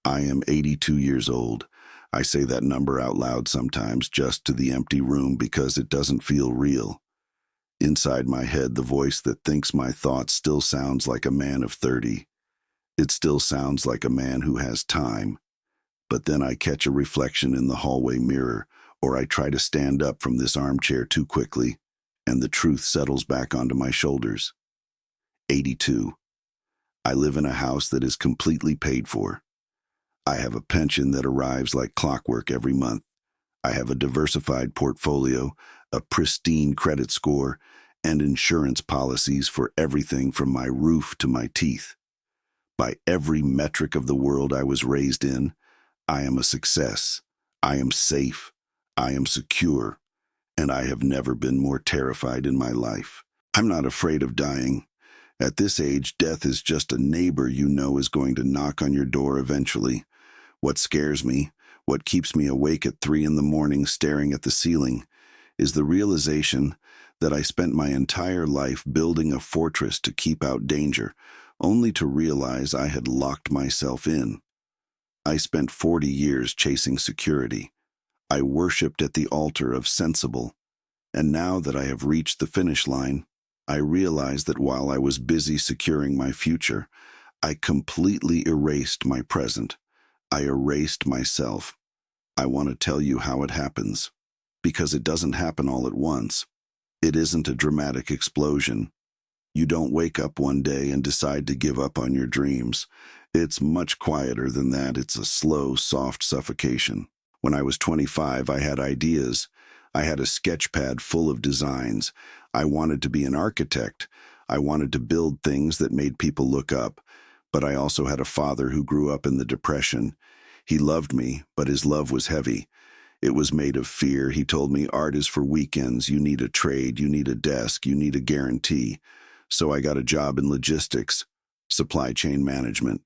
I am 82 years old. I say that number out loud sometimes just to the empty room because it doesn't feel real. Inside my head, the voice that thinks my thoughts still sounds like a man of 30. It still sounds like a man who has time. But then I catch a reflection in the hallway mirror, or I try to stand up from this armchair too quickly, and the truth settles back onto my shoulders. 82. I live in a house that is completely paid for. I have a pension that arrives like clockwork every month. I have a diversified portfolio, a pristine credit score, and insurance policies for everything from my roof to my teeth. By every metric of the world I was raised in, I am a success. I am safe. I am secure. And I have never been more terrified in my life. I'm not afraid of dying. At this age, death is just a neighbor you know is going to knock on your door eventually. What scares me, what keeps me awake at 3 in the morning staring at the ceiling, is the realization that I spent my entire life building a fortress to keep out danger, only to realize I had locked myself in. I spent 40 years chasing security. I worshipped at the altar of sensible. And now that I have reached the finish line, I realize that while I was busy securing my future, I completely erased my present. I erased myself. I want to tell you how it happens, because it doesn't happen all at once. It isn't a dramatic explosion. You don't wake up one day and decide to give up on your dreams. It's much quieter than that. It's a slow, soft suffocation. When I was 25, I had ideas. I had a sketch pad full of designs. I wanted to be an architect. I wanted to build things that made people look up. But I also had a father who grew up in the Depression. He loved me, but his love was heavy. It was made of fear. He told me art is for weekends. You need a trade. You need a desk. You need a guarantee. So I got a job in logistics, supply chain management.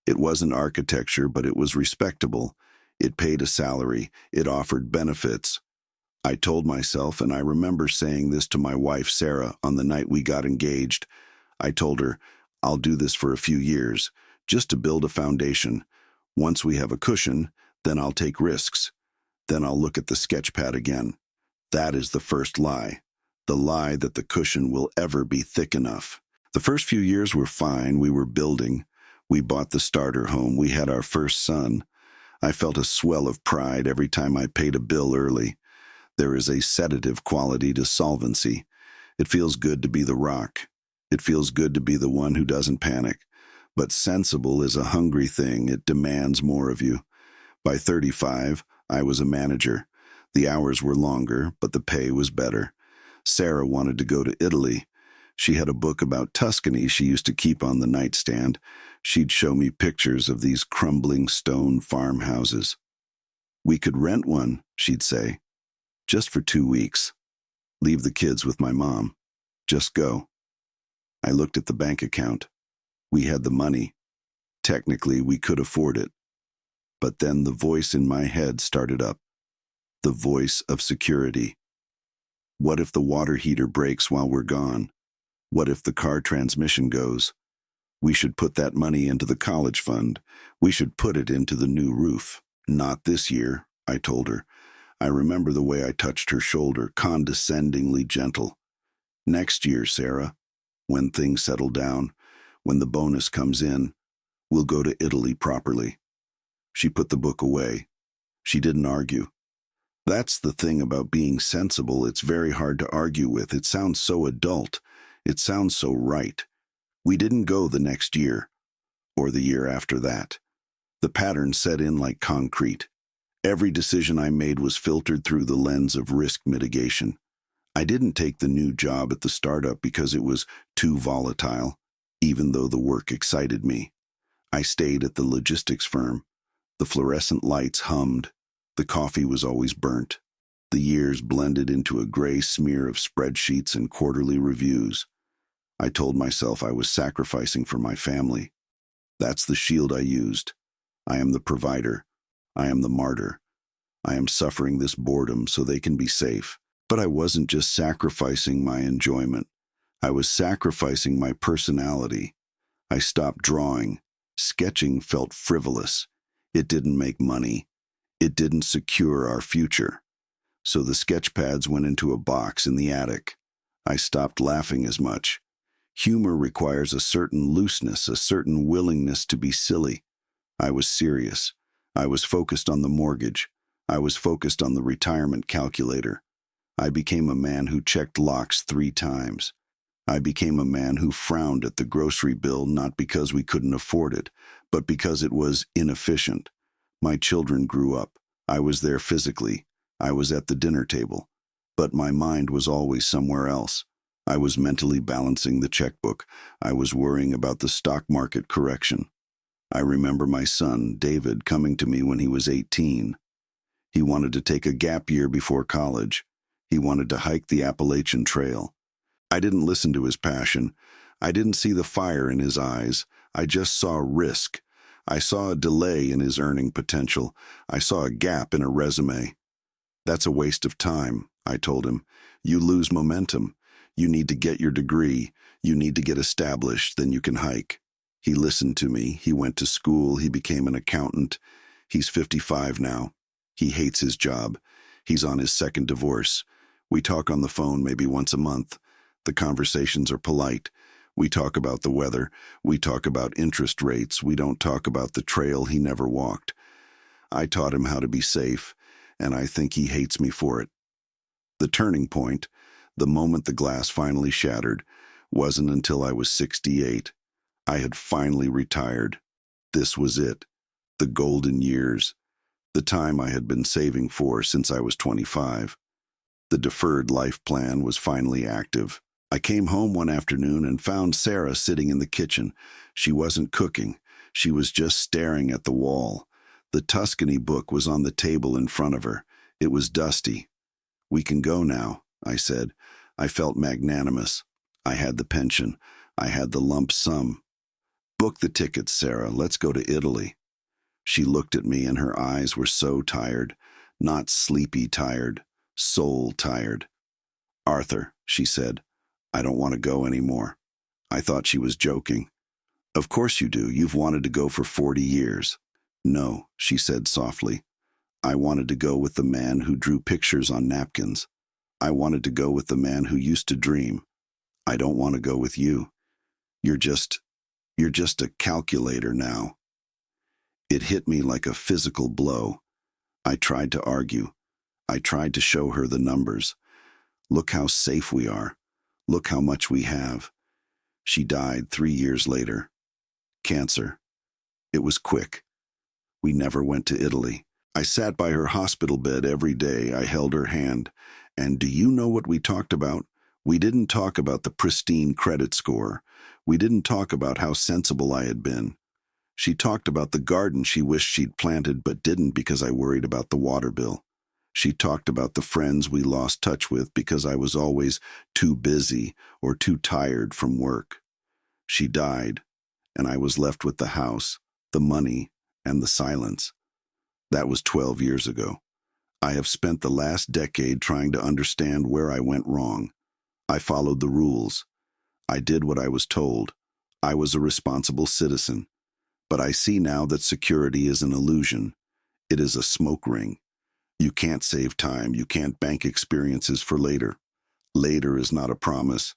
It wasn't architecture, but it was respectable. It paid a salary. It offered benefits. I told myself, and I remember saying this to my wife, Sarah, on the night we got engaged. I told her, I'll do this for a few years, just to build a foundation. Once we have a cushion, then I'll take risks. Then I'll look at the sketch pad again. That is the first lie. The lie that the cushion will ever be thick enough. The first few years were fine. We were building. We bought the starter home. We had our first son. I felt a swell of pride every time I paid a bill early. There is a sedative quality to solvency. It feels good to be the rock. It feels good to be the one who doesn't panic. But sensible is a hungry thing. It demands more of you. By 35, I was a manager. The hours were longer, but the pay was better. Sarah wanted to go to Italy. She had a book about Tuscany she used to keep on the nightstand. She'd show me pictures of these crumbling stone farmhouses. We could rent one, she'd say. Just for 2 weeks. Leave the kids with my mom. Just go. I looked at the bank account. We had the money. Technically, we could afford it. But then the voice in my head started up. The voice of security. What if the water heater breaks while we're gone? What if the car transmission goes? We should put that money into the college fund. We should put it into the new roof. Not this year, I told her. I remember the way I touched her shoulder, condescendingly gentle. Next year, Sarah, when things settle down, when the bonus comes in, we'll go to Italy properly. She put the book away. She didn't argue. That's the thing about being sensible. It's very hard to argue with. It sounds so adult. It sounds so right. We didn't go the next year, or the year after that. The pattern set in like concrete. Every decision I made was filtered through the lens of risk mitigation. I didn't take the new job at the startup because it was too volatile, even though the work excited me. I stayed at the logistics firm. The fluorescent lights hummed. The coffee was always burnt. The years blended into a gray smear of spreadsheets and quarterly reviews. I told myself I was sacrificing for my family. That's the shield I used. I am the provider. I am the martyr. I am suffering this boredom so they can be safe. But I wasn't just sacrificing my enjoyment. I was sacrificing my personality. I stopped drawing. Sketching felt frivolous. It didn't make money. It didn't secure our future. So the sketch pads went into a box in the attic. I stopped laughing as much. Humor requires a certain looseness, a certain willingness to be silly. I was serious. I was focused on the mortgage. I was focused on the retirement calculator. I became a man who checked locks 3 times. I became a man who frowned at the grocery bill not because we couldn't afford it, but because it was inefficient. My children grew up. I was there physically. I was at the dinner table. But my mind was always somewhere else. I was mentally balancing the checkbook. I was worrying about the stock market correction. I remember my son, David, coming to me when he was 18. He wanted to take a gap year before college. He wanted to hike the Appalachian Trail. I didn't listen to his passion. I didn't see the fire in his eyes. I just saw risk. I saw a delay in his earning potential. I saw a gap in a resume. "That's a waste of time," I told him. "You lose momentum. You need to get your degree. You need to get established, then you can hike." He listened to me. He went to school. He became an accountant. He's 55 now. He hates his job. He's on his 2nd divorce. We talk on the phone maybe once a month. The conversations are polite. We talk about the weather. We talk about interest rates. We don't talk about the trail he never walked. I taught him how to be safe, and I think he hates me for it. The turning point, the moment the glass finally shattered, wasn't until I was 68. I had finally retired. This was it. The golden years. The time I had been saving for since I was 25. The deferred life plan was finally active. I came home one afternoon and found Sarah sitting in the kitchen. She wasn't cooking. She was just staring at the wall. The Tuscany book was on the table in front of her. It was dusty. "We can go now," I said. I felt magnanimous. I had the pension. I had the lump sum. "Book the tickets, Sarah. Let's go to Italy." She looked at me and her eyes were so tired. Not sleepy tired. Soul tired. "Arthur," she said, "I don't want to go anymore." I thought she was joking. "Of course you do. You've wanted to go for 40 years. "No," she said softly. "I wanted to go with the man who drew pictures on napkins. I wanted to go with the man who used to dream. I don't want to go with you. You're just a calculator now." It hit me like a physical blow. I tried to argue. I tried to show her the numbers. "Look how safe we are. Look how much we have." She died 3 years later. Cancer. It was quick. We never went to Italy. I sat by her hospital bed every day. I held her hand. And do you know what we talked about? We didn't talk about the pristine credit score. We didn't talk about how sensible I had been. She talked about the garden she wished she'd planted but didn't because I worried about the water bill. She talked about the friends we lost touch with because I was always too busy or too tired from work. She died, and I was left with the house, the money, and the silence. That was 12 years ago. I have spent the last decade trying to understand where I went wrong. I followed the rules. I did what I was told. I was a responsible citizen. But I see now that security is an illusion. It is a smoke ring. You can't save time. You can't bank experiences for later. Later is not a promise.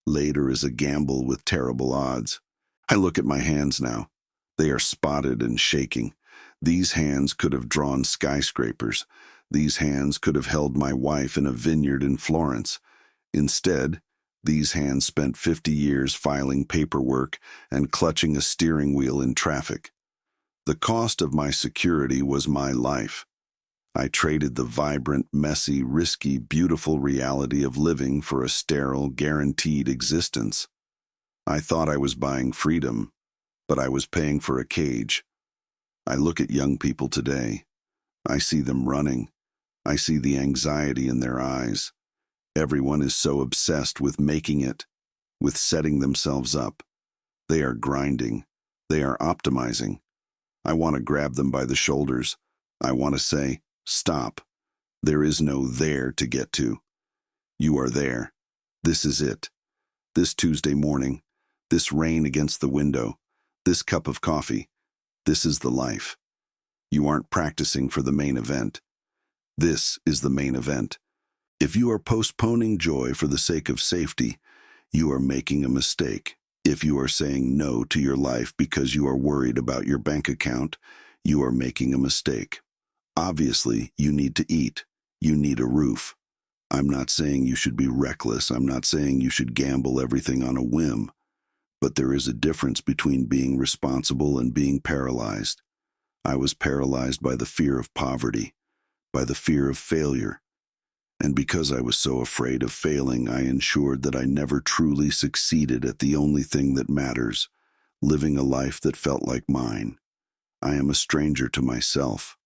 Later is a gamble with terrible odds. I look at my hands now. They are spotted and shaking. These hands could have drawn skyscrapers. These hands could have held my wife in a vineyard in Florence. Instead, these hands spent 50 years filing paperwork and clutching a steering wheel in traffic. The cost of my security was my life. I traded the vibrant, messy, risky, beautiful reality of living for a sterile, guaranteed existence. I thought I was buying freedom, but I was paying for a cage. I look at young people today. I see them running. I see the anxiety in their eyes. Everyone is so obsessed with making it, with setting themselves up. They are grinding. They are optimizing. I want to grab them by the shoulders. I want to say, "Stop. There is no there to get to. You are there. This is it. This Tuesday morning, this rain against the window, this cup of coffee, this is the life." You aren't practicing for the main event. This is the main event. If you are postponing joy for the sake of safety, you are making a mistake. If you are saying no to your life because you are worried about your bank account, you are making a mistake. Obviously, you need to eat. You need a roof. I'm not saying you should be reckless. I'm not saying you should gamble everything on a whim. But there is a difference between being responsible and being paralyzed. I was paralyzed by the fear of poverty, by the fear of failure. And because I was so afraid of failing, I ensured that I never truly succeeded at the only thing that matters, living a life that felt like mine. I am a stranger to myself.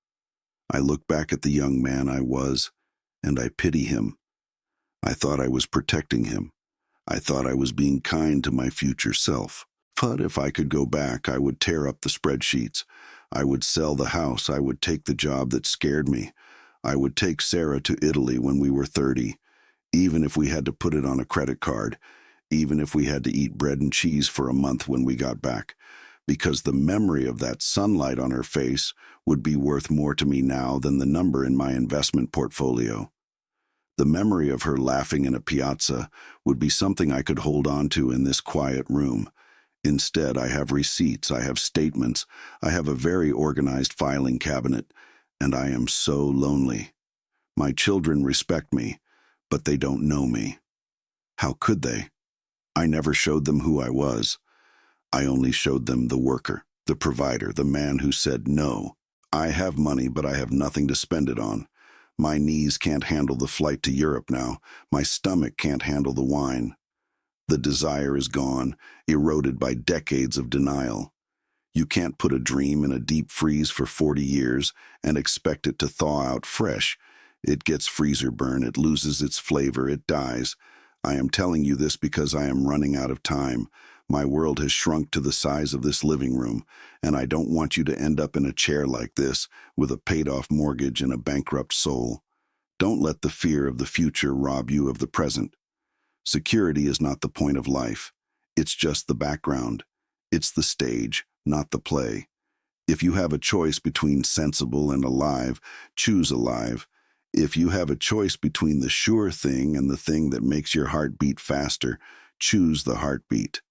I look back at the young man I was, and I pity him. I thought I was protecting him. I thought I was being kind to my future self. But if I could go back, I would tear up the spreadsheets. I would sell the house. I would take the job that scared me. I would take Sarah to Italy when we were 30, even if we had to put it on a credit card, even if we had to eat bread and cheese for a month when we got back, because the memory of that sunlight on her face would be worth more to me now than the number in my investment portfolio. The memory of her laughing in a piazza would be something I could hold on to in this quiet room. Instead, I have receipts, I have statements, I have a very organized filing cabinet, and I am so lonely. My children respect me, but they don't know me. How could they? I never showed them who I was. I only showed them the worker, the provider, the man who said no. I have money, but I have nothing to spend it on. My knees can't handle the flight to Europe now. My stomach can't handle the wine. The desire is gone, eroded by decades of denial. You can't put a dream in a deep freeze for 40 years and expect it to thaw out fresh. It gets freezer burn, it loses its flavor, it dies. I am telling you this because I am running out of time. My world has shrunk to the size of this living room, and I don't want you to end up in a chair like this with a paid-off mortgage and a bankrupt soul. Don't let the fear of the future rob you of the present. Security is not the point of life. It's just the background. It's the stage, not the play. If you have a choice between sensible and alive, choose alive. If you have a choice between the sure thing and the thing that makes your heart beat faster, choose the heartbeat.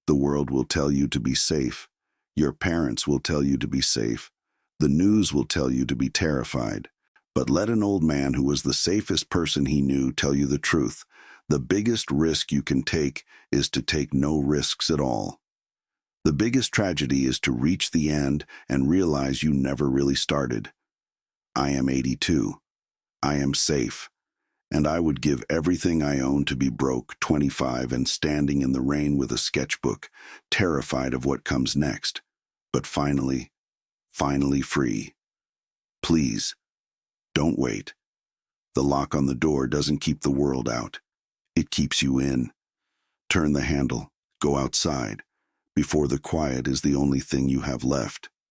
The world will tell you to be safe. Your parents will tell you to be safe. The news will tell you to be terrified. But let an old man who was the safest person he knew tell you the truth. The biggest risk you can take is to take no risks at all. The biggest tragedy is to reach the end and realize you never really started. I am 82. I am safe. And I would give everything I own to be broke, 25, and standing in the rain with a sketchbook, terrified of what comes next. But finally free. Please, don't wait. The lock on the door doesn't keep the world out. It keeps you in. Turn the handle. Go outside. Before the quiet is the only thing you have left.